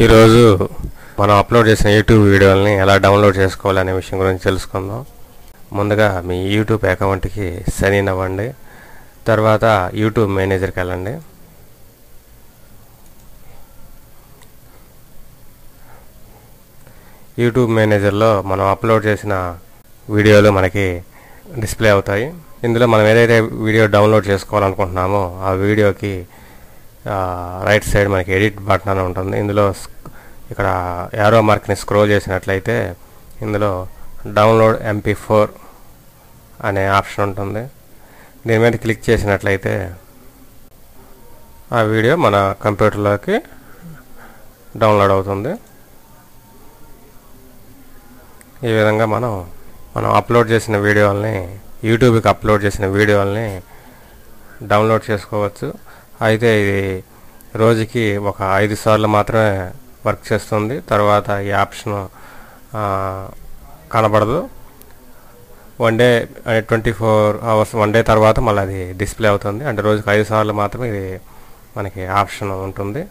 ఈరోజు మనం అప్లోడ్ చేసిన యూట్యూబ్ వీడియోలని ఎలా డౌన్లోడ్ చేసుకోవాలనే విషయం గురించి తెలుసుకుందాం. ముందుగా మీ యూట్యూబ్ అకౌంట్కి సైన్ ఇన్ అవ్వండి. తర్వాత యూట్యూబ్ మేనేజర్కి వెళ్ళండి. యూట్యూబ్ మేనేజర్లో మనం అప్లోడ్ చేసిన వీడియోలు మనకి డిస్ప్లే అవుతాయి. ఇందులో మనం ఏదైతే వీడియో డౌన్లోడ్ చేసుకోవాలనుకుంటున్నామో ఆ వీడియోకి రైట్ సైడ్ మనకి ఎడిట్ బటన్ అని ఉంటుంది. ఇందులో ఇక్కడ యారో మార్క్ని స్క్రోల్ చేసినట్లయితే ఇందులో డౌన్లోడ్ MP4 అనే ఆప్షన్ ఉంటుంది. దీని మీద క్లిక్ చేసినట్లయితే ఆ వీడియో మన కంప్యూటర్లోకి డౌన్లోడ్ అవుతుంది. ఈ విధంగా మనం అప్లోడ్ చేసిన వీడియోల్ని యూట్యూబ్కి అప్లోడ్ చేసిన వీడియోల్ని డౌన్లోడ్ చేసుకోవచ్చు. అయితే ఇది రోజుకి ఒక 5 సార్లు మాత్రమే వర్క్ చేస్తుంది. తర్వాత ఈ ఆప్షన్ కనబడదు. 1 డే 24 అవర్స్ 1 డే తర్వాత మళ్ళీ అది డిస్ప్లే అవుతుంది. అంటే రోజుకి 5 సార్లు మాత్రమే ఇది మనకి ఆప్షన్ ఉంటుంది.